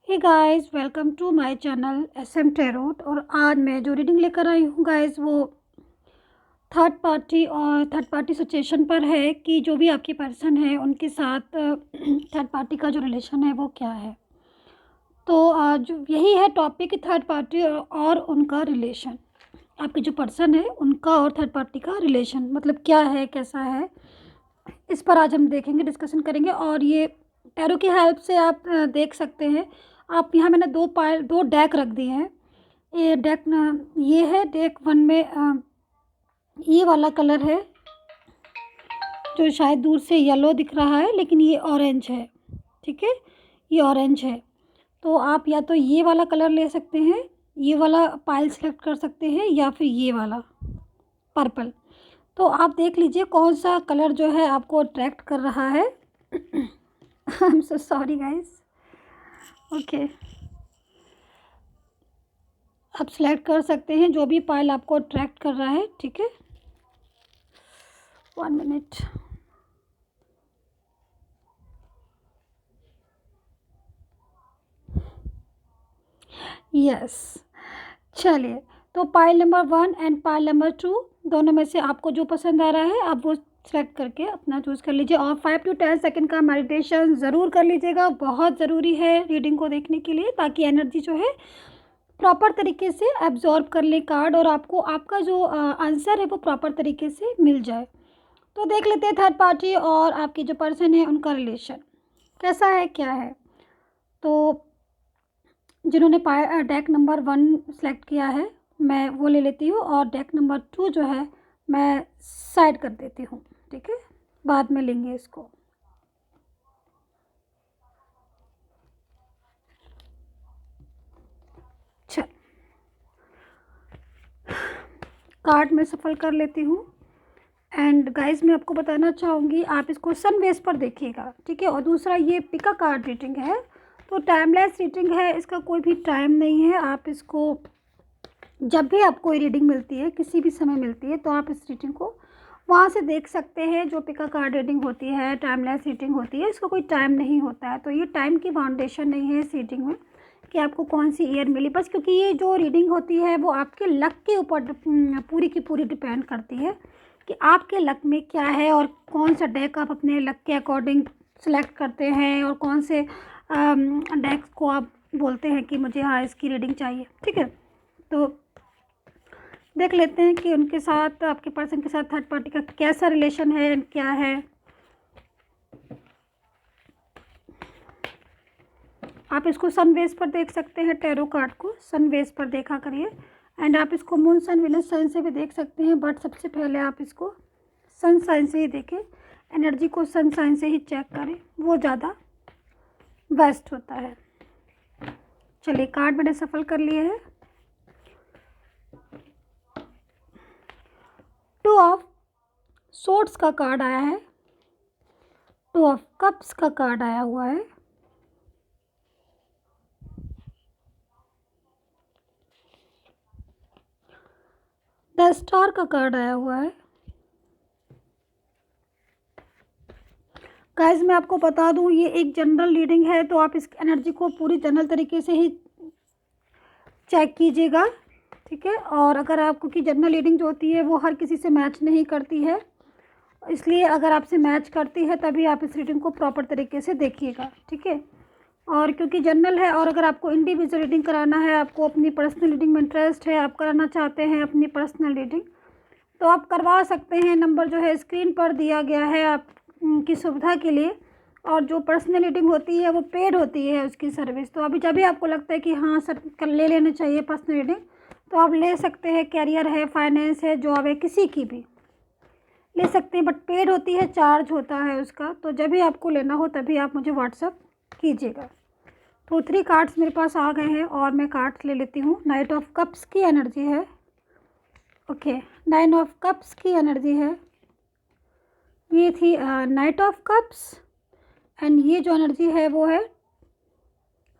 Hey guys, welcome to my channel SM tarot. और आज मैं जो रीडिंग लेकर आई हूँ गाइस, वो थर्ड पार्टी सिचुएशन पर है कि जो भी आपकी पर्सन है उनके साथ थर्ड पार्टी का जो रिलेशन है वो क्या है। तो आज यही है टॉपिक, थर्ड पार्टी और उनका रिलेशन। आपके जो पर्सन है उनका और थर्ड पार्टी का रिलेशन मतलब क्या है, कैसा है, इस पर आज हम देखेंगे, डिस्कशन करेंगे। और ये टैरो की हेल्प से आप देख सकते हैं। आप यहाँ मैंने दो डेक रख दिए हैं। ये डेक ये है डेक वन में ये वाला कलर है जो शायद दूर से येलो दिख रहा है, लेकिन ये ऑरेंज है। ठीक है, ये ऑरेंज है। तो आप या तो ये वाला कलर ले सकते हैं, ये वाला पाइल सेलेक्ट कर सकते हैं, या फिर ये वाला पर्पल। तो आप देख लीजिए कौन सा कलर जो है आपको अट्रैक्ट कर रहा है। I am so sorry guys. Okay, आप सिलेक्ट कर सकते हैं जो भी पाइल आपको अट्रैक्ट कर रहा है। ठीक है, 1 मिनट। यस, चलिए। तो pile number 1 and pile number 2 दोनों में से आपको जो पसंद आ रहा है आप वो सेलेक्ट करके अपना चूज़ कर लीजिए। और 5 to 10 सेकंड का मेडिटेशन ज़रूर कर लीजिएगा, बहुत ज़रूरी है रीडिंग को देखने के लिए, ताकि एनर्जी जो है प्रॉपर तरीके से एब्जॉर्ब कर ले कार्ड, और आपको आपका जो आंसर है वो प्रॉपर तरीके से मिल जाए। तो देख लेते हैं थर्ड पार्टी और आपकी जो पर्सन है उनका रिलेशन कैसा है, क्या है। तो जिन्होंने डेक नंबर 1 सेलेक्ट किया है मैं वो ले लेती हूँ, और डेक नंबर 2 जो है मैं साइड कर देती हूँ। ठीक है, बाद में लेंगे इसको। चल, कार्ड में सफल कर लेती हूँ। एंड गाइस, मैं आपको बताना चाहूँगी आप इसको सन बेस पर देखिएगा। ठीक है, और दूसरा ये पिका कार्ड रीडिंग है, तो टाइमलेस रीडिंग है, इसका कोई भी टाइम नहीं है। आप इसको जब भी आपको रीडिंग मिलती है, किसी भी समय मिलती है, तो आप इस रीडिंग को वहाँ से देख सकते हैं। जो पिका कार्ड रीडिंग होती है, टाइमलेस रीडिंग होती है, इसका कोई टाइम नहीं होता है। तो ये टाइम की फाउंडेशन नहीं है इस रीडिंग में कि आपको कौन सी ईयर मिली, बस क्योंकि ये जो रीडिंग होती है वो आपके लक के ऊपर पूरी की पूरी डिपेंड करती है कि आपके लक में क्या है, और कौन सा डेक आप अपने लक के अकॉर्डिंग सेलेक्ट करते हैं, और कौन से डेक को आप बोलते हैं कि मुझे हाँ इसकी रीडिंग चाहिए। ठीक है, तो देख लेते हैं कि उनके साथ, आपके पर्सन के साथ थर्ड पार्टी का कैसा रिलेशन है, क्या है। आप इसको सन बेस पर देख सकते हैं, टैरो कार्ड को सन बेस पर देखा करिए। एंड आप इसको मून सन विनस साइन से भी देख सकते हैं, बट सबसे पहले आप इसको सन साइन से ही देखें। एनर्जी को सन साइन से ही चेक करें, वो ज़्यादा बेस्ट होता है। चलिए, कार्ड मैंने सफल कर लिए हैं। 2 ऑफ सोर्ड्स का कार्ड आया है, 2 ऑफ कप्स का कार्ड आया हुआ है, द स्टार का कार्ड आया हुआ है। गाइस, मैं आपको बता दूं ये एक जनरल रीडिंग है, तो आप इस एनर्जी को पूरी जनरल तरीके से ही चेक कीजिएगा। ठीक है, और अगर आपको कि जनरल रीडिंग जो होती है वो हर किसी से मैच नहीं करती है, इसलिए अगर आपसे मैच करती है तभी आप इस रीडिंग को प्रॉपर तरीके से देखिएगा। ठीक है, और क्योंकि जनरल है, और अगर आपको इंडिविजुअल रीडिंग कराना है, आपको अपनी पर्सनल रीडिंग में इंटरेस्ट है, आप कराना चाहते हैं अपनी पर्सनल रीडिंग, तो आप करवा सकते हैं। नंबर जो है स्क्रीन पर दिया गया है आपकी सुविधा के लिए। और जो पर्सनल रीडिंग होती है वो पेड होती है उसकी सर्विस। तो अभी जब भी आपको लगता है कि हाँ सर कर ले लेना चाहिए पर्सनल रीडिंग, तो आप ले सकते हैं। कैरियर है, फाइनेंस है, जॉब है, किसी की भी ले सकते हैं, बट पेड होती है, चार्ज होता है उसका। तो जब भी आपको लेना हो तभी आप मुझे व्हाट्सअप कीजिएगा। तो 3 कार्ड्स मेरे पास आ गए हैं, और मैं कार्ड्स ले लेती हूँ। नाइट ऑफ कप्स की एनर्जी है। ओके, 9 ऑफ कप्स की एनर्जी है। ये थी नाइट ऑफ कप्स, एंड ये जो एनर्जी है वो है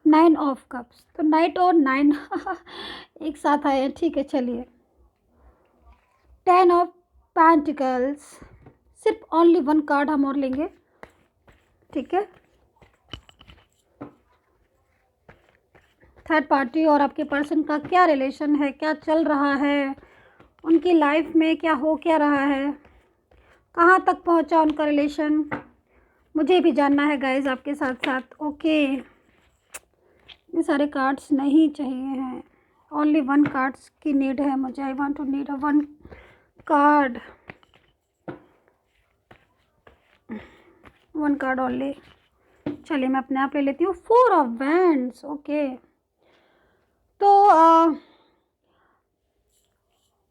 9 ऑफ कप्स। तो नाइट और 9 एक साथ आए हैं। ठीक है, चलिए। 10 ऑफ पेंटिकल्स, सिर्फ ओनली 1 कार्ड हम और लेंगे। ठीक है, थर्ड पार्टी और आपके पर्सन का क्या रिलेशन है, क्या चल रहा है, उनकी लाइफ में क्या रहा है, कहाँ तक पहुँचा उनका रिलेशन, मुझे भी जानना है गाइज आपके साथ साथ। ओके, ये सारे कार्ड्स नहीं चाहिए हैं, ओनली वन कार्ड्स की नीड है मुझे। I want to need a one card, one card only. चलिए मैं अपने आप ले लेती हूँ। 4 ऑफ वैंड्स। ओके, तो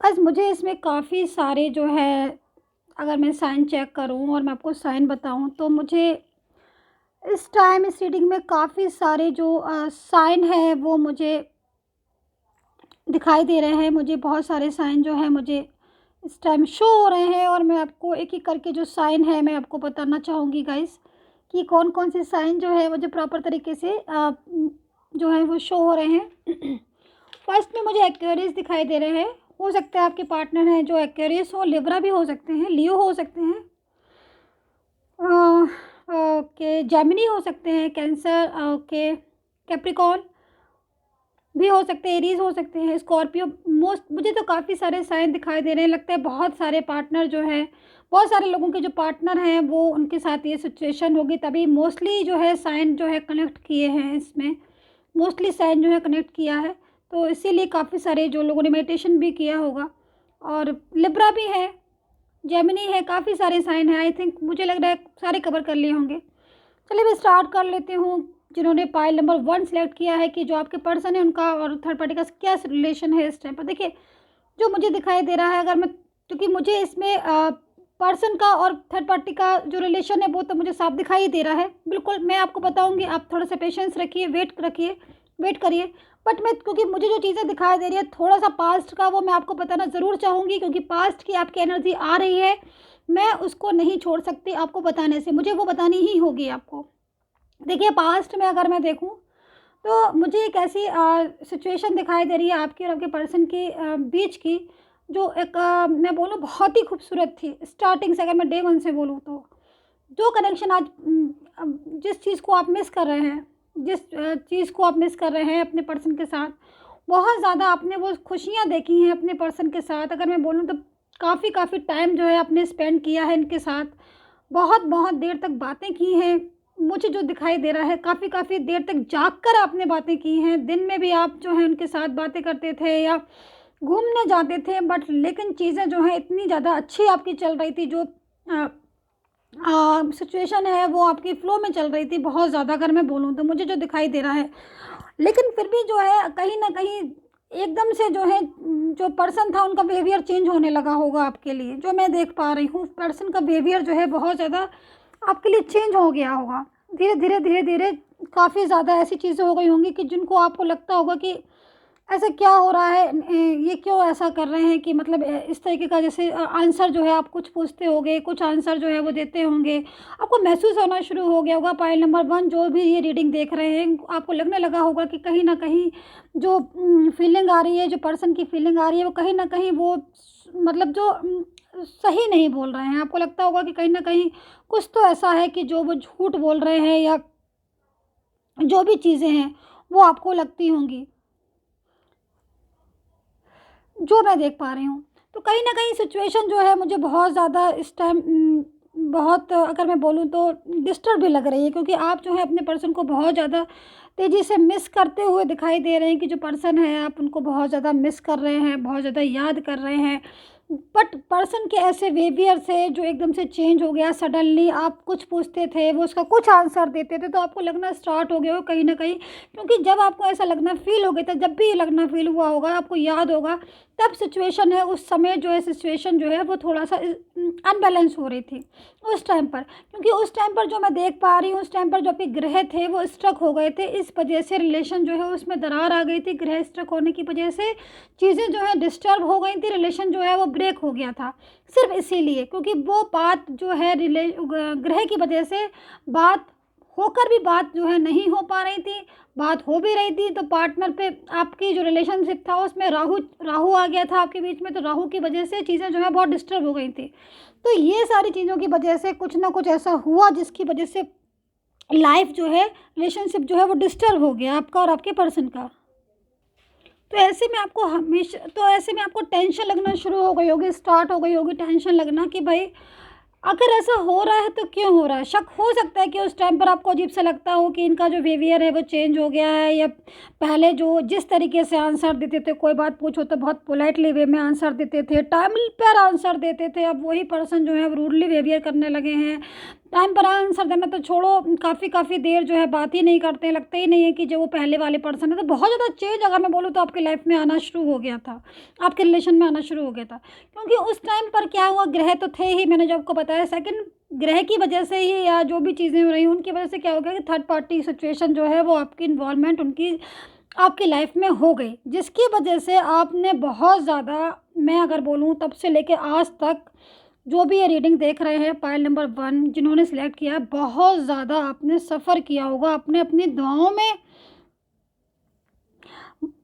बस मुझे इसमें काफ़ी सारे जो है, अगर मैं साइन चेक करूँ और मैं आपको साइन बताऊँ तो मुझे इस टाइम इस रीडिंग में काफ़ी सारे जो साइन है वो मुझे दिखाई दे रहे हैं। मुझे बहुत सारे साइन जो है मुझे इस टाइम शो हो रहे हैं और मैं आपको एक एक करके जो साइन है मैं आपको बताना चाहूँगी गाइस कि कौन कौन से साइन जो है मुझे प्रॉपर तरीके से जो है वो शो हो रहे हैं। फर्स्ट में मुझे एक्वेरियस दिखाई दे रहे हैं। हो सकता है आपके पार्टनर हैं जो एक्वेरियस हो, लिब्रा भी हो सकते हैं, लियो हो सकते हैं, ओके जेमिनी हो सकते हैं, कैंसर, ओके कैप्रिकॉर्न भी हो सकते हैं, एरीज हो सकते हैं, स्कॉर्पियो। मोस्ट मुझे तो काफ़ी सारे साइन दिखाई दे रहे हैं। लगता है बहुत सारे पार्टनर जो है, बहुत सारे लोगों के जो पार्टनर हैं वो उनके साथ ये सिचुएशन होगी, तभी मोस्टली जो है साइन जो है कनेक्ट किए हैं। इसमें मोस्टली साइन जो है कनेक्ट किया है, तो इसीलिए काफ़ी सारे जो लोगों ने मेडिटेशन भी किया होगा। और लिब्रा भी है, जेमिनी है, काफ़ी सारे साइन हैं। आई थिंक मुझे लग रहा है सारे कवर कर लिए होंगे। चलिए मैं स्टार्ट कर लेती हूँ। जिन्होंने पाइल नंबर 1 सेलेक्ट किया है कि जो आपके पर्सन है उनका और थर्ड पार्टी का क्या रिलेशन है इस टाइम पर। देखिए जो मुझे दिखाई दे रहा है, अगर मैं, क्योंकि मुझे इसमें पर्सन का और थर्ड पार्टी का जो रिलेशन है वो तो मुझे साफ दिखाई दे रहा है। बिल्कुल मैं आपको बताऊंगी, आप थोड़ा सा पेशेंस रखिए, वेट करिए। बट मैं, क्योंकि मुझे जो चीज़ें दिखाई दे रही है थोड़ा सा पास्ट का, वो मैं आपको बताना ज़रूर चाहूँगी, क्योंकि पास्ट की आपकी एनर्जी आ रही है, मैं उसको नहीं छोड़ सकती आपको बताने से, मुझे वो बतानी ही होगी आपको। देखिए पास्ट में अगर मैं देखूं तो मुझे एक ऐसी सिचुएशन दिखाई दे रही है आपकी और आपके पर्सन के बीच की, जो एक मैं बोलूँ बहुत ही खूबसूरत थी स्टार्टिंग से। अगर मैं डे 1 से बोलूँ तो जो कनेक्शन आज जिस चीज़ को आप मिस कर रहे हैं, जिस चीज़ को आप मिस कर रहे हैं अपने पर्सन के साथ, बहुत ज़्यादा आपने वो खुशियाँ देखी हैं अपने पर्सन के साथ। अगर मैं बोलूँ तो काफ़ी टाइम जो है आपने स्पेंड किया है इनके साथ, बहुत देर तक बातें की हैं। मुझे जो दिखाई दे रहा है काफ़ी देर तक जाग कर आपने बातें की हैं। दिन में भी आप जो है उनके साथ बातें करते थे या घूमने जाते थे, बट लेकिन चीज़ें जो हैं इतनी ज़्यादा अच्छी आपकी चल रही थी, जो सिचुएशन है वो आपकी फ़्लो में चल रही थी बहुत ज़्यादा, अगर मैं बोलूँ तो मुझे जो दिखाई दे रहा है। लेकिन फिर भी जो है कहीं न कहीं एकदम से जो है जो पर्सन था उनका बिहेवियर चेंज होने लगा होगा आपके लिए, जो मैं देख पा रही हूँ। पर्सन का बिहेवियर जो है बहुत ज़्यादा आपके लिए चेंज हो गया होगा। धीरे धीरे काफ़ी ज़्यादा ऐसी चीज़ें हो गई होंगी कि जिनको आपको लगता होगा कि ऐसा क्या हो रहा है, ये क्यों ऐसा कर रहे हैं, कि मतलब इस तरीके का जैसे आंसर जो है आप कुछ पूछते होंगे, कुछ आंसर जो है वो देते होंगे, आपको महसूस होना शुरू हो गया होगा। पाइल नंबर 1 जो भी ये रीडिंग देख रहे हैं, आपको लगने लगा होगा कि कहीं ना कहीं जो फीलिंग आ रही है, जो पर्सन की फीलिंग आ रही है, वो कहीं ना कहीं वो मतलब जो सही नहीं बोल रहे हैं। आपको लगता होगा कि कहीं ना कहीं कुछ तो ऐसा है कि जो वो झूठ बोल रहे हैं, या जो भी चीज़ें हैं वो आपको लगती होंगी, जो मैं देख पा रही हूँ। तो कहीं न कहीं सिचुएशन जो है मुझे बहुत ज़्यादा इस टाइम बहुत, अगर मैं बोलूँ तो डिस्टर्ब भी लग रही है, क्योंकि आप जो है अपने पर्सन को बहुत ज़्यादा तेज़ी से मिस करते हुए दिखाई दे रहे हैं, कि जो पर्सन है आप उनको बहुत ज़्यादा मिस कर रहे हैं, बहुत ज़्यादा याद कर रहे हैं। बट पर्सन के ऐसे बिहेवियर से जो एकदम से चेंज हो गया सडनली, आप कुछ पूछते थे वो उसका कुछ आंसर देते थे, तो आपको लगना स्टार्ट हो गया हो कहीं ना कहीं। क्योंकि जब आपको ऐसा लगना फील हो गया था, जब भी ये लगना फील हुआ होगा आपको याद होगा, तब सिचुएशन है उस समय जो है सिचुएशन जो है वो थोड़ा सा अनबैलेंस हो रही थी उस टाइम पर। क्योंकि उस टाइम पर जो मैं देख पा रही हूँ, उस टाइम पर जो आपके ग्रह थे वो स्ट्रक हो गए थे, इस वजह से रिलेशन जो है उसमें दरार आ गई थी। ग्रह स्ट्रक होने की वजह से चीज़ें जो है डिस्टर्ब हो गई थी, रिलेशन जो है वो ब्रेक हो गया था, सिर्फ इसीलिए क्योंकि वो बात जो है ग्रह की वजह से बात होकर भी बात जो है नहीं हो पा रही थी। बात हो भी रही थी तो पार्टनर पे आपकी जो रिलेशनशिप था उसमें राहु राहु आ गया था आपके बीच में, तो राहु की वजह से चीज़ें जो है बहुत डिस्टर्ब हो गई थी। तो ये सारी चीज़ों की वजह से कुछ ना कुछ ऐसा हुआ जिसकी वजह से लाइफ जो है, रिलेशनशिप जो है वो डिस्टर्ब हो गया आपका और आपके पर्सन का। तो ऐसे में आपको टेंशन लगना शुरू हो गई होगी, स्टार्ट हो गई होगी टेंशन लगना कि भाई अगर ऐसा हो रहा है तो क्यों हो रहा है। शक हो सकता है कि उस टाइम पर आपको अजीब सा लगता हो कि इनका जो बिहेवियर है वो चेंज हो गया है, या पहले जो जिस तरीके से आंसर देते थे, कोई बात पूछो तो बहुत पोलाइटली वे में आंसर देते थे, टाइम पर आंसर देते थे, अब वही पर्सन जो है वो रूडली बिहेवियर करने लगे हैं। टाइम पर आंसर देना तो छोड़ो, काफ़ी देर जो है बात ही नहीं करते हैं, लगता ही नहीं है कि जो वो पहले वाले पर्सन है। तो बहुत ज़्यादा चेंज अगर मैं बोलूँ तो आपकी लाइफ में आना शुरू हो गया था, आपके रिलेशन में आना शुरू हो गया था। क्योंकि उस टाइम पर क्या हुआ, ग्रह तो थे ही, मैंने जो आपको बताया, सेकंड ग्रह की वजह से ही या जो भी चीज़ें हो रही उनकी वजह से क्या हो गया कि थर्ड पार्टी सिचुएशन जो है वो आपकी इन्वॉल्वमेंट उनकी आपकी लाइफ में हो गई, जिसकी वजह से आपने बहुत ज़्यादा, मैं अगर बोलूँ तब से लेके आज तक जो भी ये रीडिंग देख रहे हैं पाइल नंबर 1 जिन्होंने सिलेक्ट किया है, बहुत ज़्यादा आपने सफ़र किया होगा, आपने अपनी दुआओं में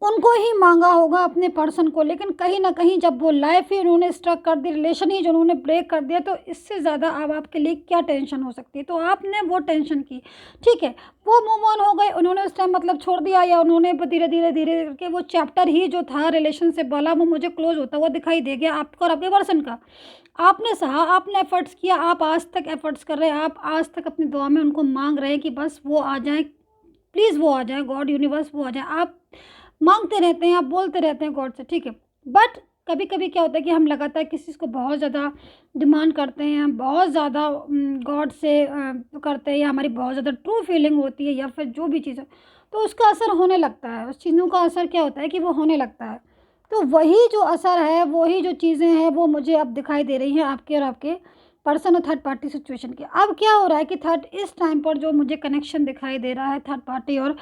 उनको ही मांगा होगा, अपने पर्सन को। लेकिन कहीं ना कहीं जब वो लाइफ ही उन्होंने स्ट्रक कर दी, रिलेशन ही जो उन्होंने ब्रेक कर दिया, तो इससे ज़्यादा अब आपके लिए क्या टेंशन हो सकती है। तो आपने वो टेंशन की, ठीक है, वो मूव ऑन हो गए, उन्होंने उस टाइम मतलब छोड़ दिया, या उन्होंने धीरे धीरे धीरे करके वो चैप्टर ही जो था रिलेशनशिप वाला वो मुझे क्लोज होता हुआ दिखाई दे गया आपको और आपके पर्सन का। आपने सहा, आपने एफर्ट्स किया, आप आज तक एफर्ट्स कर रहे हैं, आप आज तक अपनी दुआ में उनको मांग रहे हैं कि बस वो आ जाए, प्लीज़ वो आ जाए, गॉड यूनिवर्स वो आ जाए। आप मांगते रहते हैं, आप बोलते रहते हैं गॉड से, ठीक है। बट कभी कभी क्या होता है कि हम लगातार किसी चीज़ को बहुत ज़्यादा डिमांड करते हैं, हम बहुत ज़्यादा गॉड से करते हैं, या हमारी बहुत ज़्यादा ट्रू फीलिंग होती है, या फिर जो भी चीज़ है, तो उसका असर होने लगता है। उस चीज़ों का असर क्या होता है कि वो होने लगता है। तो वही जो असर है, वही जो चीज़ें हैं, वो मुझे अब दिखाई दे रही हैं आपके और आपके पर्सन और थर्ड पार्टी सिचुएशन की। अब क्या हो रहा है कि थर्ड इस टाइम पर जो मुझे कनेक्शन दिखाई दे रहा है थर्ड पार्टी और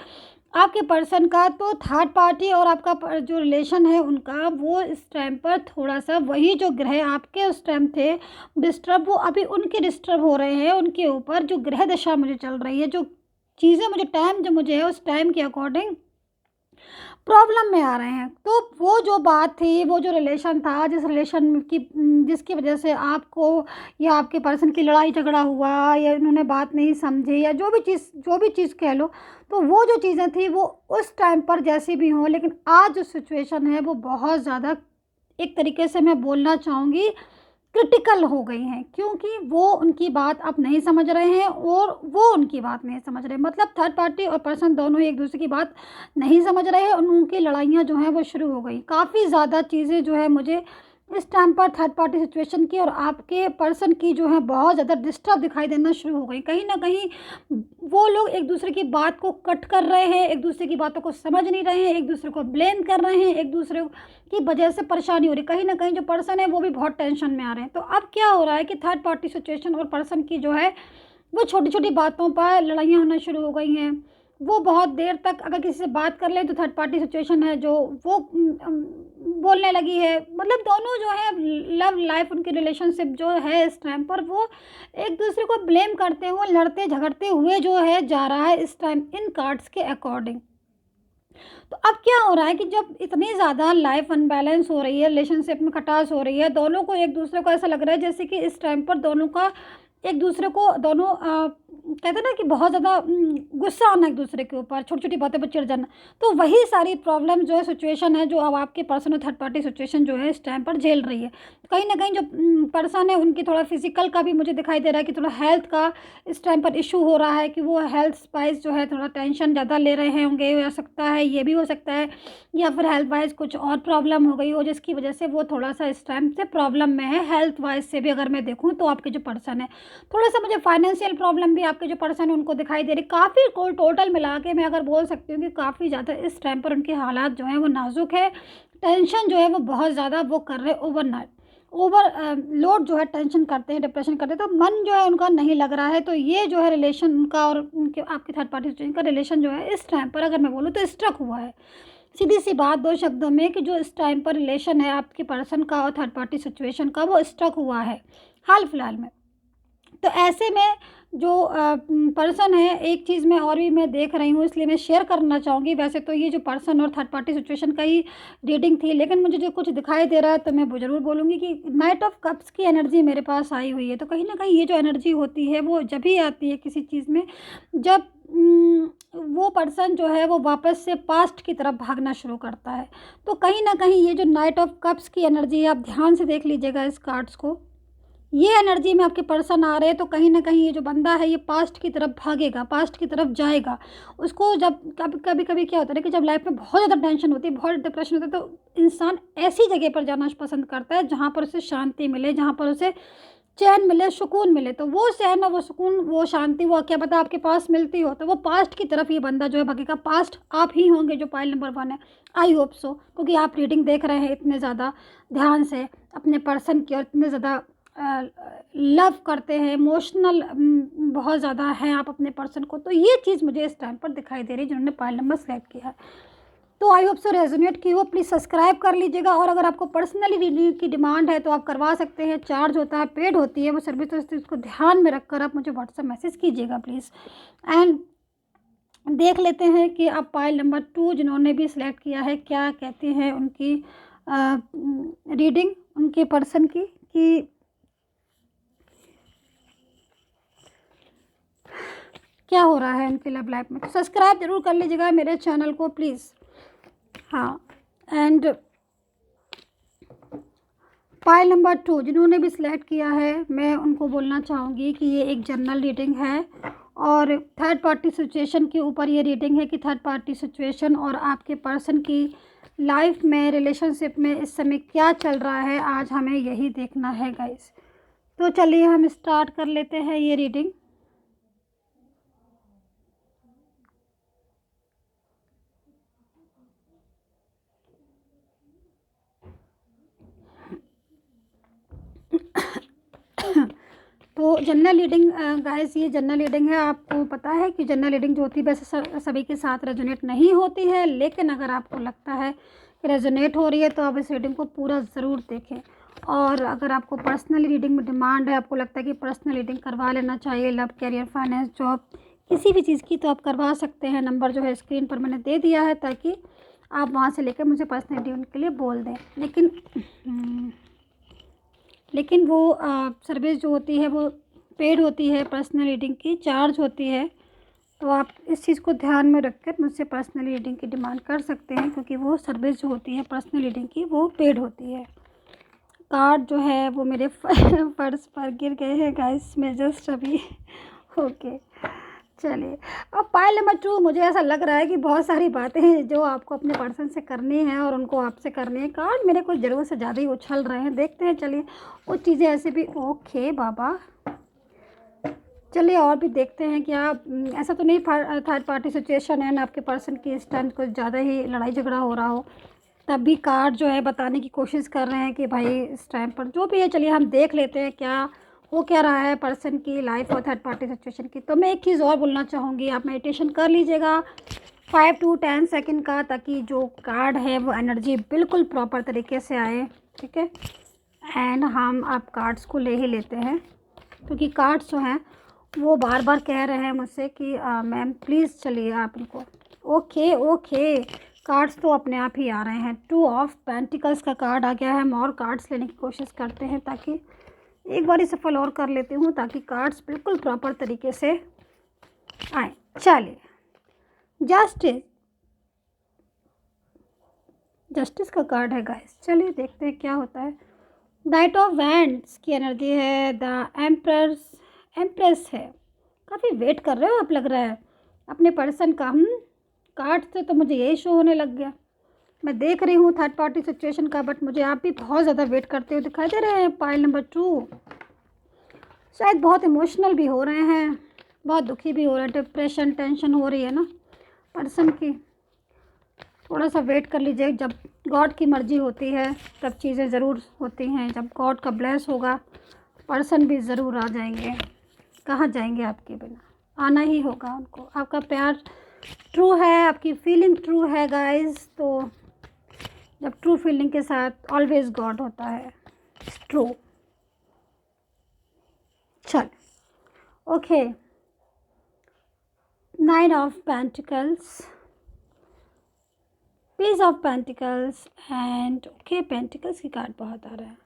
आपके पर्सन का, तो थर्ड पार्टी और आपका जो रिलेशन है उनका, वो इस टाइम पर थोड़ा सा वही जो ग्रह आपके उस टाइम थे डिस्टर्ब, वो अभी उनके डिस्टर्ब हो रहे हैं। उनके ऊपर जो ग्रह दशा मुझे चल रही है, जो चीज़ें मुझे टाइम जो मुझे है उस टाइम के अकॉर्डिंग प्रॉब्लम में आ रहे हैं। तो वो जो बात थी, वो जो रिलेशन था, जिस रिलेशन की जिसकी वजह से आपको या आपके पर्सन की लड़ाई झगड़ा हुआ, या उन्होंने बात नहीं समझी, या जो भी चीज़ कह लो, तो वो जो चीज़ें थी वो उस टाइम पर जैसी भी हों, लेकिन आज जो सिचुएशन है वो बहुत ज़्यादा, एक तरीके से मैं बोलना चाहूँगी, क्रिटिकल हो गई हैं। क्योंकि वो उनकी बात अब नहीं समझ रहे हैं और वो उनकी बात नहीं समझ रहे, मतलब थर्ड पार्टी और पर्सन दोनों ही एक दूसरे की बात नहीं समझ रहे हैं, और उनकी लड़ाइयाँ जो हैं वो शुरू हो गई। काफ़ी ज़्यादा चीज़ें जो है मुझे इस टाइम पर थर्ड पार्टी सिचुएशन की और आपके पर्सन की जो है बहुत ज़्यादा डिस्टर्ब दिखाई देना शुरू हो गई। कहीं ना कहीं वो लोग एक दूसरे की बात को कट कर रहे हैं, एक दूसरे की बातों को समझ नहीं रहे हैं, एक दूसरे को ब्लेम कर रहे हैं, एक दूसरे की वजह से परेशानी हो रही है। कहीं ना कहीं जो पर्सन है वो भी बहुत टेंशन में आ रहे हैं। तो अब क्या हो रहा है कि थर्ड पार्टी सिचुएशन और पर्सन की जो है वो छोटी छोटी बातों पर लड़ाइयाँ होना शुरू हो गई हैं। वो बहुत देर तक अगर किसी से बात कर ले तो थर्ड पार्टी सिचुएशन है जो वो बोलने लगी है। मतलब दोनों जो है लव लाइफ, उनकी रिलेशनशिप जो है इस टाइम पर वो एक दूसरे को ब्लेम करते हुए, लड़ते झगड़ते हुए जो है जा रहा है इस टाइम इन कार्ड्स के अकॉर्डिंग। तो अब क्या हो रहा है कि जब इतनी ज़्यादा लाइफ अनबैलेंस हो रही है, रिलेशनशिप में खटास हो रही है, दोनों को एक दूसरे को ऐसा लग रहा है जैसे कि इस टाइम पर दोनों का एक दूसरे को दोनों कहते हैं ना कि बहुत ज़्यादा गुस्सा आना एक दूसरे के ऊपर, छोटी छोटी बातों पर चिढ़ जाना। तो वही सारी प्रॉब्लम जो है, सिचुएशन है, जो अब आपके पर्सन और थर्ड पार्टी सिचुएशन जो है इस टाइम पर झेल रही है। कहीं ना कहीं जो पर्सन है उनकी थोड़ा फिजिकल का भी मुझे दिखाई दे रहा है कि थोड़ा हेल्थ का इस टाइम पर इशू हो रहा है, कि वो हेल्थ वाइज जो है थोड़ा टेंशन ज़्यादा ले रहे होंगे, हो सकता है, ये भी हो सकता है, या फिर हेल्थ वाइज कुछ और प्रॉब्लम हो गई हो जिसकी वजह से वो थोड़ा सा इस टाइम से प्रॉब्लम में है। हेल्थ वाइज से भी अगर मैं देखूँ तो आपके जो पर्सन है, थोड़ा सा मुझे फाइनेंशियल प्रॉब्लम भी आपके जो पर्सन है उनको दिखाई दे रही। काफ़ी को टोटल मिला के मैं अगर बोल सकती हूँ कि काफ़ी ज़्यादा इस टाइम पर उनके हालात जो हैं वो नाजुक है। टेंशन जो है वो बहुत ज़्यादा वो कर रहे ओवर लोड जो है, टेंशन करते हैं, डिप्रेशन करते हैं, तो मन जो है उनका नहीं लग रहा है। तो ये जो है रिलेशन उनका और उनके आपके थर्ड पार्टी सिचुएशन का रिलेशन जो है इस टाइम पर अगर मैं बोलूँ तो स्ट्रक हुआ है। सीधी सी बात दो शब्दों में कि जो इस टाइम पर रिलेशन है आपके पर्सन का और थर्ड पार्टी सिचुएशन का, वो स्ट्रक हुआ है हाल फिलहाल में। तो ऐसे में जो पर्सन है, एक चीज़ में और भी मैं देख रही हूँ, इसलिए मैं शेयर करना चाहूँगी। वैसे तो ये जो पर्सन और थर्ड पार्टी सिचुएशन का ही रीडिंग थी, लेकिन मुझे जो कुछ दिखाई दे रहा है तो मैं वो ज़रूर बोलूँगी कि नाइट ऑफ कप्स की एनर्जी मेरे पास आई हुई है। तो कहीं ना कहीं ये जो एनर्जी होती है वो जब ही आती है किसी चीज़ में, जब वो पर्सन जो है वो वापस से पास्ट की तरफ भागना शुरू करता है। तो कहीं ना कहीं ये जो नाइट ऑफ कप्स की एनर्जी है, आप ध्यान से देख लीजिएगा इस कार्ड्स को, ये एनर्जी में आपके पर्सन आ रहे हैं। तो कहीं ना कहीं ये जो बंदा है ये पास्ट की तरफ भागेगा, पास्ट की तरफ जाएगा। उसको जब कभी कभी कभी क्या होता है कि जब लाइफ में बहुत ज़्यादा टेंशन होती है, बहुत डिप्रेशन होता है, तो इंसान ऐसी जगह पर जाना पसंद करता है जहाँ पर उसे शांति मिले, जहाँ पर उसे चैन मिले, सुकून मिले। तो वो चैन और वो सुकून, वो शांति, वो क्या पता आपके पास मिलती हो। तो वो पास्ट की तरफ ये बंदा जो है भागेगा। पास्ट आप ही होंगे जो पाइल नंबर 1 है। आई होप सो, क्योंकि आप रीडिंग देख रहे हैं इतने ज़्यादा ध्यान से अपने पर्सन की, और इतने ज़्यादा लव करते हैं, इमोशनल बहुत ज़्यादा है आप अपने पर्सन को। तो ये चीज़ मुझे इस टाइम पर दिखाई दे रही है जिन्होंने पाइल नंबर सेलेक्ट किया है। तो आई होप सो रेजोनेट की हो। प्लीज़ सब्सक्राइब कर लीजिएगा। और अगर आपको पर्सनली रीडिंग की डिमांड है तो आप करवा सकते हैं। चार्ज होता है, पेड होती है वो सर्विस, तो इसको ध्यान में रखकर आप मुझे व्हाट्सएप मैसेज कीजिएगा प्लीज़। एंड देख लेते हैं कि आप पाइल नंबर 2 जिन्होंने भी सिलेक्ट किया है क्या कहते हैं उनकी रीडिंग, उनके पर्सन की, कि क्या हो रहा है उनकी लव लाइफ में। तो सब्सक्राइब जरूर कर लीजिएगा मेरे चैनल को प्लीज़। हाँ, एंड पाइल नंबर 2 जिन्होंने भी सिलेक्ट किया है, मैं उनको बोलना चाहूँगी कि ये एक जनरल रीडिंग है और थर्ड पार्टी सिचुएशन के ऊपर ये रीडिंग है कि थर्ड पार्टी सिचुएशन और आपके पर्सन की लाइफ में, रिलेशनशिप में इस समय क्या चल रहा है, आज हमें यही देखना है गाइस। तो चलिए हम स्टार्ट कर लेते हैं ये रीडिंग। तो जनरल रीडिंग गाइस, ये जनरल रीडिंग है। आपको पता है कि जनरल रीडिंग जो होती है वैसे सभी के साथ रेजोनेट नहीं होती है, लेकिन अगर आपको लगता है कि रेजोनेट हो रही है तो आप इस रीडिंग को पूरा ज़रूर देखें। और अगर आपको पर्सनल रीडिंग में डिमांड है, आपको लगता है कि पर्सनल रीडिंग करवा लेना चाहिए, लव, कैरियर, फाइनेंस, जॉब, किसी भी चीज़ की, तो आप करवा सकते हैं। नंबर जो है स्क्रीन पर मैंने दे दिया है ताकि आप वहाँ से लेकर मुझे पर्सनल रीडिंग के लिए बोल दें। लेकिन वो सर्विस जो होती है वो पेड होती है, पर्सनल रीडिंग की चार्ज होती है। तो आप इस चीज़ को ध्यान में रखकर मुझसे पर्सनल रीडिंग की डिमांड कर सकते हैं, क्योंकि वो सर्विस जो होती है पर्सनल रीडिंग की वो पेड होती है। कार्ड जो है वो मेरे पर्स पर गिर गए हैं गाइस, मैं जस्ट अभी ओके चलिए। अब पाइल नंबर 2, मुझे ऐसा लग रहा है कि बहुत सारी बातें हैं जो आपको अपने पर्सन से करनी है और उनको आपसे करनी है। कार्ड मेरे को ज़रूरत से ज़्यादा ही उछल रहे हैं, देखते हैं। चलिए वो चीज़ें ऐसे भी ओके बाबा, चलिए और भी देखते हैं क्या। ऐसा तो नहीं थर्ड पार्टी सिचुएशन है ना, आपके पर्सन की इस टाइम कुछ ज़्यादा ही लड़ाई झगड़ा हो रहा हो, तब भी कार्ड जो है बताने की कोशिश कर रहे हैं कि भाई इस टाइम पर जो भी है। चलिए हम देख लेते हैं क्या हो क्या रहा है पर्सन की लाइफ और थर्ड पार्टी सिचुएशन की। तो मैं एक चीज़ और बोलना चाहूँगी, आप मेडिटेशन कर लीजिएगा 5 to 10 सेकंड का, ताकि जो कार्ड है वो एनर्जी बिल्कुल प्रॉपर तरीके से आए, ठीक है। एंड हम आप कार्ड्स को ले ही लेते हैं, क्योंकि कार्ड्स जो हैं वो बार बार कह रहे हैं मुझसे कि मैम प्लीज़ चलिए आप इनको। ओके कार्ड्स तो अपने आप ही आ रहे हैं। 2 ऑफ पेंटिकल्स का कार्ड आ गया है। हम और कार्ड्स लेने की कोशिश करते हैं, ताकि एक बार सफल और कर लेती हूँ, ताकि कार्ड्स बिल्कुल प्रॉपर तरीके से आए। चलिए जस्टिस का कार्ड है गाइस, चलिए देखते हैं क्या होता है। नाइट ऑफ वैंड्स की एनर्जी है। द एम्प्रेस है। काफ़ी वेट कर रहे हो आप, लग रहा है अपने पर्सन का। कार्ड से तो मुझे यही शो होने लग गया। मैं देख रही हूँ थर्ड पार्टी सिचुएशन का, बट मुझे आप भी बहुत ज़्यादा वेट करते हुए दिखाई दे रहे हैं। पाइल नंबर 2 शायद बहुत इमोशनल भी हो रहे हैं, बहुत दुखी भी हो रहे हैं, डिप्रेशन, टेंशन हो रही है ना पर्सन की। थोड़ा सा वेट कर लीजिए, जब गॉड की मर्ज़ी होती है तब चीज़ें ज़रूर होती हैं। जब गॉड का ब्लेस होगा पर्सन भी ज़रूर आ जाएंगे। कहाँ जाएंगे आपके बिना, आना ही होगा उनको। आपका प्यार ट्रू है, आपकी फीलिंग ट्रू है गाइस। तो जब ट्रू फीलिंग के साथ ऑलवेज गॉड होता है, ट्रू। चल okay, 9 of pentacles, page of pentacles and okay, pentacles की कार्ड बहुत आ रहा है।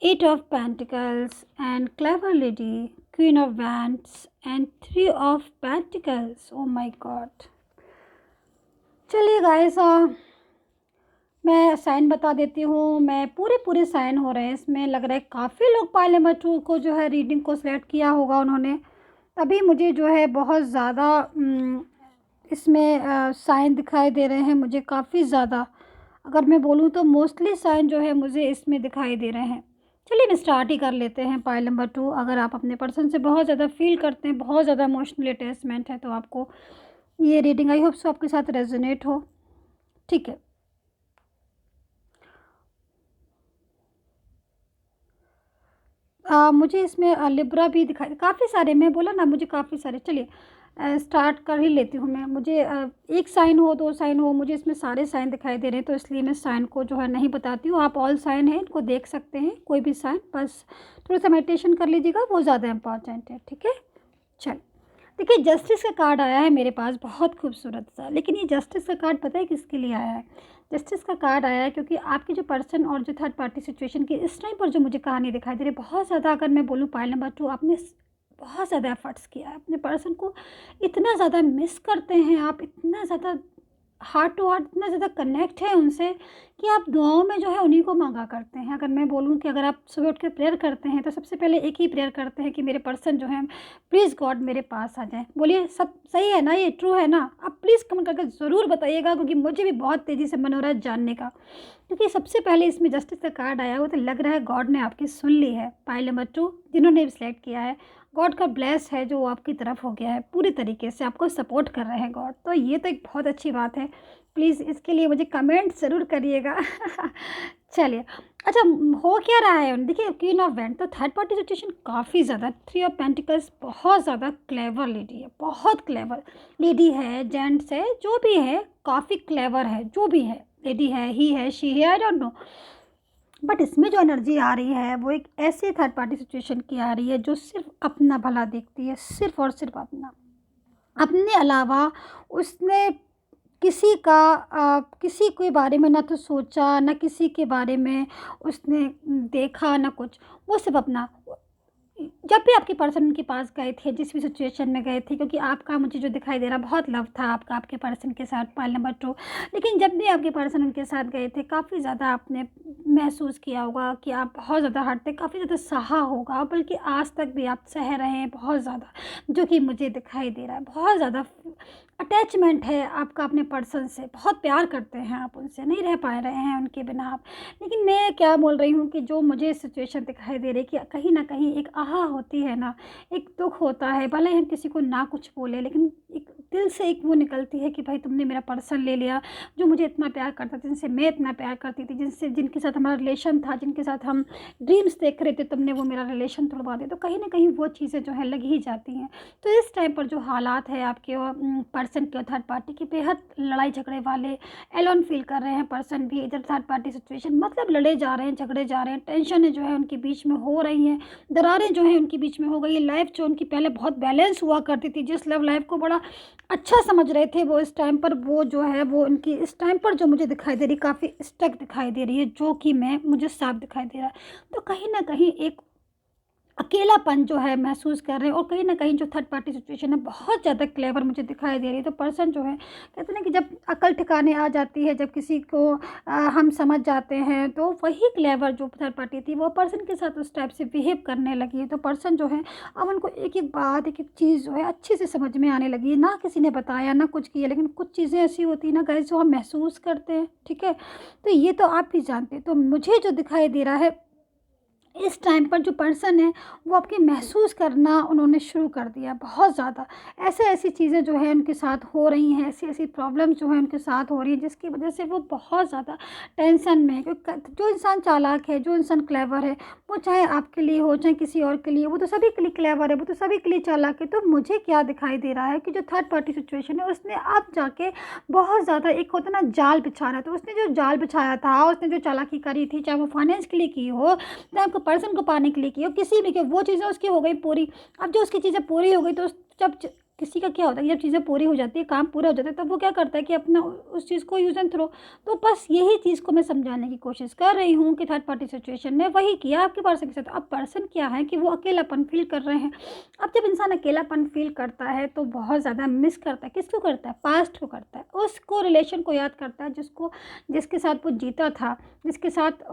8 of Pentacles and clever lady, Queen of Wands and 3 of Pentacles. Oh my God. चलिए गाइस, मैं साइन बता देती हूँ। मैं पूरे साइन हो रहे हैं इसमें। लग रहा है काफ़ी लोग पाइल नंबर 2 को जो है रीडिंग को सिलेक्ट किया होगा उन्होंने, तभी मुझे जो है बहुत ज़्यादा इसमें साइन दिखाई दे रहे हैं मुझे काफ़ी ज़्यादा। अगर मैं बोलूँ तो मोस्टली साइन जो है मुझे इसमें दिखाई दे रहे हैं। चलिए हम स्टार्ट ही कर लेते हैं पाइल नंबर 2। अगर आप अपने पर्सन से बहुत ज़्यादा फील करते हैं, बहुत ज़्यादा इमोशनली अटैचमेंट है, तो आपको ये रीडिंग आई होप सो आपके साथ रेजोनेट हो। ठीक है, मुझे इसमें लिब्रा भी दिखाई, काफ़ी सारे, मैं बोला ना मुझे काफ़ी सारे। चलिए स्टार्ट कर ही लेती हूँ मैं। मुझे एक साइन हो, दो साइन हो, मुझे इसमें सारे साइन दिखाई दे रहे हैं, तो इसलिए मैं साइन को जो है नहीं बताती हूँ। आप ऑल साइन हैं इनको देख सकते हैं, कोई भी साइन, बस थोड़ा सा मेडिटेशन कर लीजिएगा, वो ज़्यादा इम्पॉर्टेंट है। ठीक है, चल देखिए, जस्टिस का कार्ड आया है मेरे पास, बहुत खूबसूरत सा। लेकिन ये जस्टिस का कार्ड पता है किसके लिए आया है? जस्टिस का कार्ड आया है क्योंकि आपके जो पर्सन और जो थर्ड पार्टी सिचुएशन की इस टाइम पर जो मुझे कहानी दिखाई दे रही है, बहुत ज़्यादा, अगर मैं बोलूँ पाइल नंबर 2, आपने बहुत ज़्यादा एफर्ट्स किया है अपने पर्सन को, इतना ज़्यादा मिस करते हैं आप, इतना ज़्यादा हार्ट टू हार्ट, इतना ज़्यादा कनेक्ट है उनसे कि आप दुआओं में जो है उन्हीं को मांगा करते हैं। अगर मैं बोलूँ कि अगर आप सुबह उठ के प्रेयर करते हैं तो सबसे पहले एक ही प्रेयर करते हैं कि मेरे पर्सन जो है प्लीज़ गॉड मेरे पास आ जाए। बोलिए सब सही है ना, ये ट्रू है ना? आप प्लीज़ कमेंट करके ज़रूर बताइएगा, क्योंकि मुझे भी बहुत तेज़ी से मन हो रहा है जानने का। क्योंकि सबसे पहले इसमें जस्टिस का कार्ड आया, वो तो लग रहा है गॉड ने आपकी सुन ली है। पाइल नंबर 2 जिन्होंने भी सिलेक्ट किया है, गॉड का ब्लेस है जो आपकी तरफ हो गया है, पूरी तरीके से आपको सपोर्ट कर रहे हैं गॉड। तो ये तो एक बहुत अच्छी बात है। प्लीज़ इसके लिए मुझे कमेंट ज़रूर करिएगा। चलिए, अच्छा हो क्या रहा है? देखिए, क्वीन ऑफ वैंड, तो थर्ड पार्टी सिचुएशन काफ़ी ज़्यादा, 3 ऑफ पेंटिकल्स, बहुत ज़्यादा क्लेवर लेडी है, बहुत क्लेवर लेडी है, जेंट्स है, जो भी है काफ़ी क्लेवर है, जो भी है, लेडी है, ही है, शी है, आई डोंट नो। बट इसमें जो एनर्जी आ रही है वो एक ऐसे थर्ड पार्टी सिचुएशन की आ रही है जो सिर्फ अपना भला देखती है, सिर्फ और सिर्फ अपना, अपने अलावा उसने किसी का किसी के बारे में ना तो सोचा, ना किसी के बारे में उसने देखा, ना कुछ, वो सिर्फ अपना। जब भी आपके पर्सन उनके पास गए थे, जिस भी सिचुएशन में गए थे, क्योंकि आपका मुझे जो दिखाई दे रहा बहुत लव था आपका आपके पर्सन के साथ, पाइल नंबर 2। लेकिन जब भी आपके पर्सन उनके साथ गए थे, काफ़ी ज़्यादा आपने महसूस किया होगा कि आप बहुत ज़्यादा हर्ट थे, काफ़ी ज़्यादा सहा होगा, बल्कि आज तक भी आप सह रहे हैं बहुत ज़्यादा, जो कि मुझे दिखाई दे रहा है। बहुत ज़्यादा अटैचमेंट है आपका अपने पर्सन से, बहुत प्यार करते हैं आप उनसे, नहीं रह पा रहे हैं उनके बिना आप। लेकिन मैं क्या बोल रही हूँ कि जो मुझे सिचुएशन दिखाई दे रही है कि कहीं ना कहीं एक आहा होती है ना, एक दुख होता है, भले हम किसी को ना कुछ बोले, लेकिन एक दिल से एक वो निकलती है कि भाई तुमने मेरा पर्सन ले लिया, जो मुझे इतना प्यार करता था, जिनसे मैं इतना प्यार करती थी, जिनके साथ हमारा रिलेशन था, जिनके साथ हम ड्रीम्स देख रहे थे, तुमने वो मेरा रिलेशन तोड़वा दिया। तो कहीं ना कहीं वो चीज़ें जो है लग ही जाती हैं। तो इस टाइम पर जो हालात है आपके पर्सन के थर्ड पार्टी के, बेहद लड़ाई झगड़े वाले, एलोन फील कर रहे हैं पर्सन भी, इधर थर्ड पार्टी सिचुएशन, मतलब लड़े जा रहे हैं, झगड़े जा रहे हैं, टेंशन जो है उनके बीच में हो रही हैं, दरारें जो है उनके बीच में हो गई है। लाइफ जो उनकी पहले बहुत बैलेंस हुआ करती थी, जिस लव लाइफ को बड़ा अच्छा समझ रहे थे, वो इस टाइम पर वो जो है वो उनकी इस टाइम पर जो मुझे दिखाई दे रही, काफ़ी स्टक दिखाई दे रही है, जो कि मैं मुझे साफ दिखाई दे रहा है। तो कहीं ना कहीं एक अकेलापन जो है महसूस कर रहे हैं, और कहीं न कहीं जो थर्ड पार्टी सिचुएशन है बहुत ज़्यादा क्लेवर मुझे दिखाई दे रही है। तो पर्सन जो है, कहते हैं ना कि जब अकल ठिकाने आ जाती है, जब किसी को हम समझ जाते हैं, तो वही क्लेवर जो थर्ड पार्टी थी वो पर्सन के साथ उस टाइप से बिहेव करने लगी है। तो पर्सन जो है अब उनको एक-एक बात, एक-एक चीज़ जो है अच्छे से समझ में आने लगी है। ना किसी ने बताया, ना कुछ किया, लेकिन कुछ चीज़ें ऐसी होती हैं ना गाइस, जो हम महसूस करते हैं, ठीक है? तो ये तो आप भी जानते हैं। तो मुझे जो दिखाई दे रहा है इस टाइम पर जो पर्सन है वो आपके महसूस करना उन्होंने शुरू कर दिया बहुत ज़्यादा। ऐसी-ऐसी चीज़ें जो है उनके साथ हो रही हैं, ऐसी-ऐसी प्रॉब्लम्स जो हैं उनके साथ हो रही हैं, जिसकी वजह से वो बहुत ज़्यादा टेंशन में है। क्योंकि जो इंसान चालाक है, जो इंसान क्लेवर है, वो चाहे आपके लिए हो, चाहे किसी और के लिए, वो तो सभी के लिए क्लेवर है, वो तो सभी के लिए चालाक है। तो मुझे क्या दिखाई दे रहा है कि जो थर्ड पार्टी सिचुएशन है, उसने अब जाके बहुत ज़्यादा, एक होता है ना जाल बिछाना, तो उसने जो जाल बिछाया था, उसने जो चालाकी करी थी, चाहे वो फाइनेंस के लिए की हो, चाहे आपको पर्सन को पाने के लिए की हो, किसी भी की, वो चीज़ें उसकी हो गई पूरी। अब जो उसकी चीज़ें पूरी हो गई, तो जब किसी का क्या होता है कि जब चीज़ें पूरी हो जाती है, काम पूरा हो जाता है, तब वो क्या करता है कि अपना उस चीज़ को यूज़ एंड थ्रो। तो बस यही चीज़ को मैं समझाने की कोशिश कर रही हूँ कि थर्ड पार्टी सिचुएशन में वही किया आपके पर्सन के साथ। अब पर्सन क्या है कि वो अकेलापन फ़ील कर रहे हैं। अब जब इंसान अकेलापन फ़ील करता है तो बहुत ज़्यादा मिस करता है, किसको करता है? पास्ट को करता है, उसको रिलेशन को याद करता है जिसके साथ वो जीता था, जिसके साथ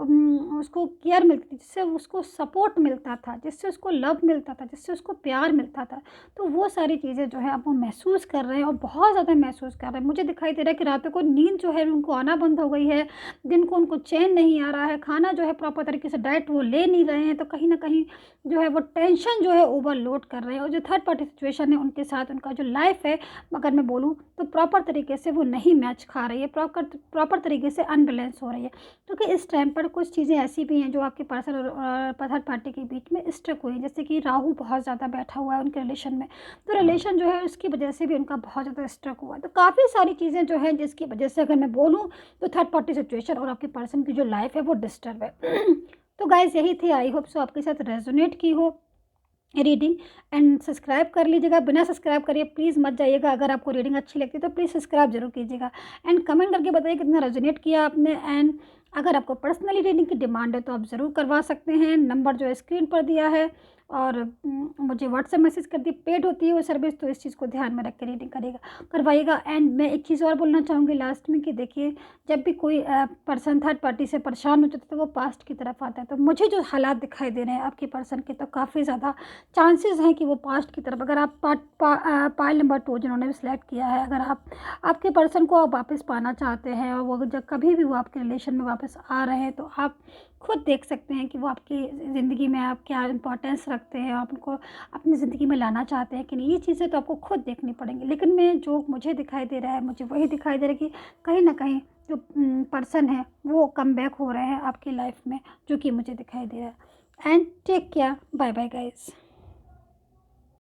उसको केयर मिलती थी, जिससे उसको सपोर्ट मिलता था, जिससे उसको लव मिलता था, जिससे उसको प्यार मिलता था। तो वो सारी चीज़ें जो है अब वो महसूस कर रहे हैं और बहुत ज़्यादा महसूस कर रहे हैं। मुझे दिखाई दे रहा है कि रातों को नींद जो है उनको आना बंद हो गई है, दिन को उनको चैन नहीं आ रहा है, खाना जो है प्रॉपर तरीके से डाइट वो ले नहीं रहे हैं, तो कहीं न कहीं जो है वो टेंशन जो है ओवरलोड कर रहे हैं। और जो थर्ड पार्टी सिचुएशन है उनके साथ उनका जो लाइफ़ है, अगर मैं बोलूँ तो प्रॉपर तरीके से वो नहीं मैच खा रही है, प्रॉपर तरीके से अनबैलेंस हो रही है। क्योंकि इस टाइम पर कुछ चीज़ें ऐसी भी हैं जो आपके पर्सन और थर्ड पार्टी के बीच में स्ट्रक हुई हैं। जैसे कि राहु बहुत ज़्यादा बैठा हुआ है उनके रिलेशन में, तो रिलेशन जो है उसकी वजह से भी उनका बहुत ज़्यादा स्ट्रक हुआ है। तो काफ़ी सारी चीज़ें जो हैं जिसकी वजह से अगर मैं बोलूँ तो थर्ड पार्टी सिचुएशन और आपके पर्सन की जो लाइफ़ है वो डिस्टर्ब है। तो गाइज़ यही थी, आई होप सो आपके साथ रेजोनेट की हो रीडिंग। एंड सब्सक्राइब कर लीजिएगा, बिना सब्सक्राइब करिए प्लीज़ मत जाइएगा। अगर आपको रीडिंग अच्छी लगती है तो प्लीज़ सब्सक्राइब जरूर कीजिएगा। एंड कमेंट करके बताइए कितना रेजोनेट किया आपने। एंड अगर आपको पर्सनली रीडिंग की डिमांड है तो आप ज़रूर करवा सकते हैं। नंबर जो है स्क्रीन पर दिया है, और मुझे व्हाट्सएप मैसेज कर दी। पेड होती है वो सर्विस, तो इस चीज़ को ध्यान में रख के रीडिंग करवाइएगा। एंड मैं एक चीज़ और बोलना चाहूँगी लास्ट में कि देखिए, जब भी कोई पर्सन थर्ड पार्टी से परेशान हो जाता है तो वो पास्ट की तरफ आता है। तो मुझे जो हालात दिखाई दे रहे हैं आपके पर्सन के, तो काफ़ी ज़्यादा चांसेस हैं कि वो पास्ट की तरफ, अगर आप पाइल नंबर 2 जिन्होंने भी सिलेक्ट किया है, अगर आप आपके पर्सन को आप वापस पाना चाहते हैं और वो जब कभी भी वो आपके रिलेशन में वापस आ रहे हैं, तो आप खुद देख सकते हैं कि वो आपकी ज़िंदगी में आप क्या इम्पोर्टेंस रखते हैं, आप उनको अपनी ज़िंदगी में लाना चाहते हैं कि नहीं। ये चीज़ें तो आपको खुद देखनी पड़ेंगी। लेकिन मैं जो मुझे दिखाई दे रहा है, मुझे वही दिखाई दे रहा है कि कहीं ना कहीं जो पर्सन है वो कम बैक हो रहे हैं आपकी लाइफ में, जो कि मुझे दिखाई दे रहा है। And take care, bye bye guys.